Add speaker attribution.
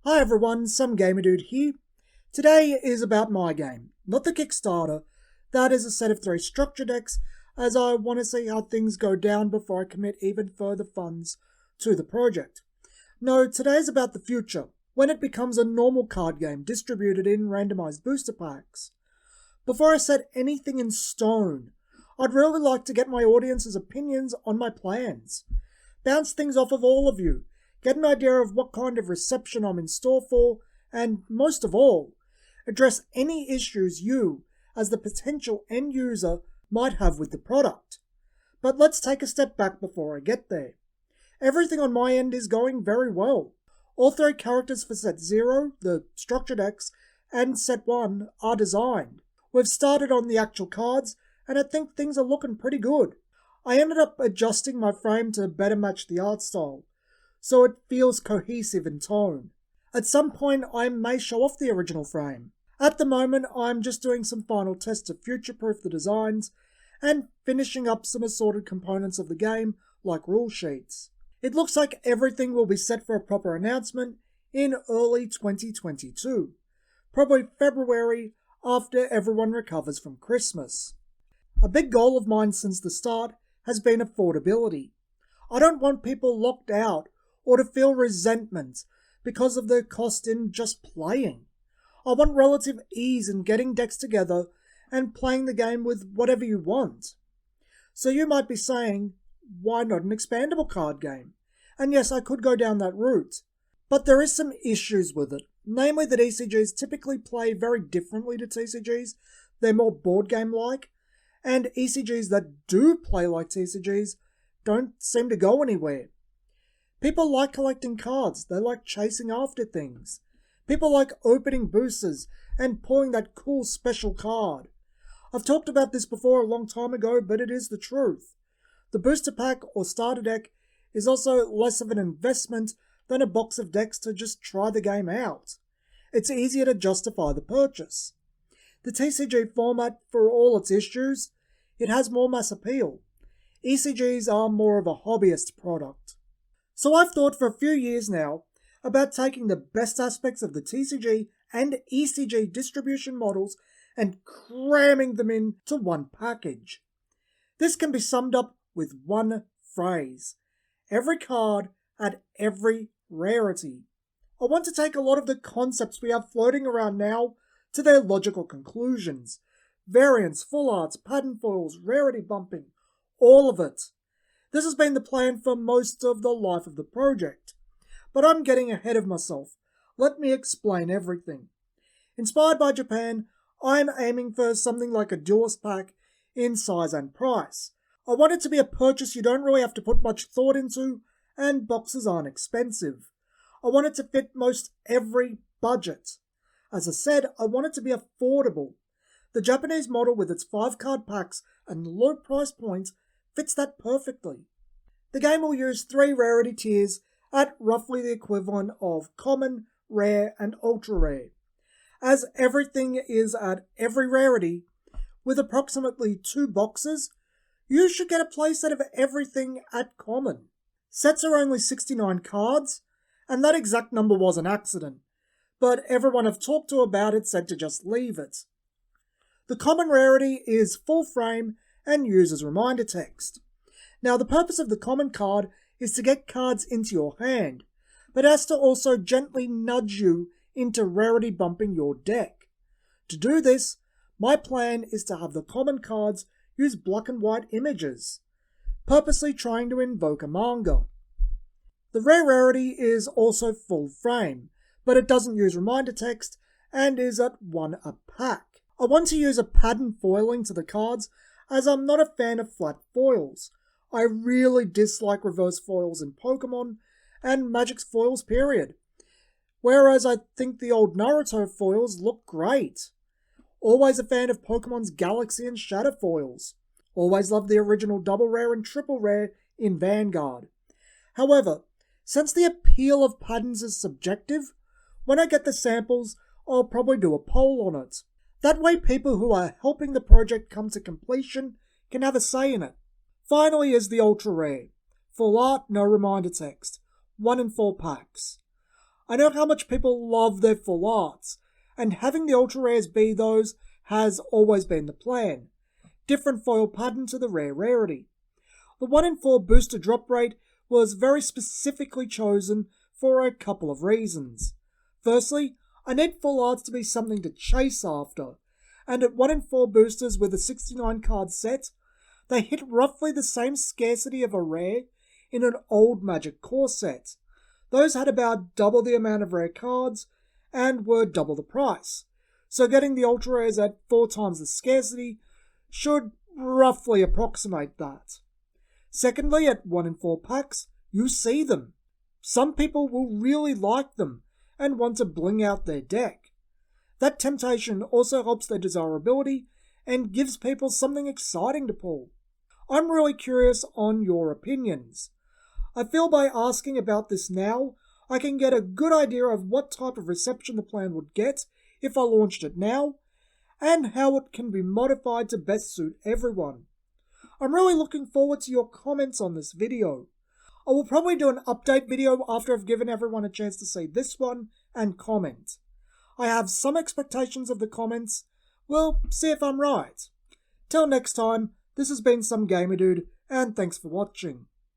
Speaker 1: Hi everyone, some gamer dude here. Today is about my game, not the Kickstarter. That is a set of 3 structure decks, as I want to see how things go down before I commit even further funds to the project. No, today is about the future, when it becomes a normal card game distributed in randomized booster packs. Before I set anything in stone, I'd really like to get my audience's opinions on my plans. Bounce things off of all of you, get an idea of what kind of reception I'm in store for, and most of all, address any issues you, as the potential end user, might have with the product. But let's take a step back before I get there. Everything on my end is going very well. All 3 characters for set 0, the structure decks, and set 1 are designed. We've started on the actual cards, and I think things are looking pretty good. I ended up adjusting my frame to better match the art style, so it feels cohesive in tone. At some point I may show off the original frame. At the moment I'm just doing some final tests to future-proof the designs and finishing up some assorted components of the game like rule sheets. It looks like everything will be set for a proper announcement in early 2022, probably February after everyone recovers from Christmas. A big goal of mine since the start has been affordability. I don't want people locked out or to feel resentment because of the cost in just playing. I want relative ease in getting decks together and playing the game with whatever you want. So you might be saying, why not an expandable card game? And yes, I could go down that route. But there is some issues with it, namely that ECGs typically play very differently to TCGs. They're more board game-like, and ECGs that do play like TCGs don't seem to go anywhere. People like collecting cards, they like chasing after things. People like opening boosters and pulling that cool special card. I've talked about this before a long time ago, but it is the truth. The booster pack or starter deck is also less of an investment than a box of decks to just try the game out. It's easier to justify the purchase. The TCG format, for all its issues, it has more mass appeal. ECGs are more of a hobbyist product. So I've thought for a few years now about taking the best aspects of the TCG and ECG distribution models and cramming them into one package. This can be summed up with one phrase: every card at every rarity. I want to take a lot of the concepts we have floating around now to their logical conclusions. Variants, full arts, pattern foils, rarity bumping, all of it. This has been the plan for most of the life of the project. But I'm getting ahead of myself. Let me explain everything. Inspired by Japan, I'm aiming for something like a duelist pack in size and price. I want it to be a purchase you don't really have to put much thought into, and boxes aren't expensive. I want it to fit most every budget. As I said, I want it to be affordable. The Japanese model with its 5-card packs and low price points fits that perfectly. The game will use 3 rarity tiers at roughly the equivalent of common, rare, and ultra rare. As everything is at every rarity, with approximately 2 boxes, you should get a playset of everything at common. Sets are only 69 cards, and that exact number was an accident, but everyone I've talked to about it said to just leave it. The common rarity is full frame and uses reminder text. Now, the purpose of the common card is to get cards into your hand, but has to also gently nudge you into rarity bumping your deck. To do this, my plan is to have the common cards use black and white images, purposely trying to invoke a manga. The rare rarity is also full frame, but it doesn't use reminder text and is at 1 a pack. I want to use a pattern foiling to the cards, as I'm not a fan of flat foils. I really dislike reverse foils in Pokemon and Magic's foils period. Whereas I think the old Naruto foils look great. Always a fan of Pokemon's Galaxy and Shadow foils. Always loved the original double rare and triple rare in Vanguard. However, since the appeal of patterns is subjective, when I get the samples, I'll probably do a poll on it. That way people who are helping the project come to completion can have a say in it. Finally is the ultra rare. Full art, no reminder text. 1 in 4 packs. I know how much people love their full arts, and having the ultra rares be those has always been the plan. Different foil pattern to the rare rarity. The 1 in 4 booster drop rate was very specifically chosen for a couple of reasons. Firstly, I need full arts to be something to chase after, and at 1 in 4 boosters with a 69 card set, they hit roughly the same scarcity of a rare in an old Magic core set. Those had about double the amount of rare cards and were double the price, so getting the ultra rares at 4 times the scarcity should roughly approximate that. Secondly, at 1 in 4 packs, you see them. Some people will really like them and want to bling out their deck. That temptation also helps their desirability and gives people something exciting to pull. I'm really curious on your opinions. I feel by asking about this now, I can get a good idea of what type of reception the plan would get if I launched it now, and how it can be modified to best suit everyone. I'm really looking forward to your comments on this video. I will probably do an update video after I've given everyone a chance to see this one and comment. I have some expectations of the comments. We'll see if I'm right. Till next time, this has been Some Gamer Dude, and thanks for watching.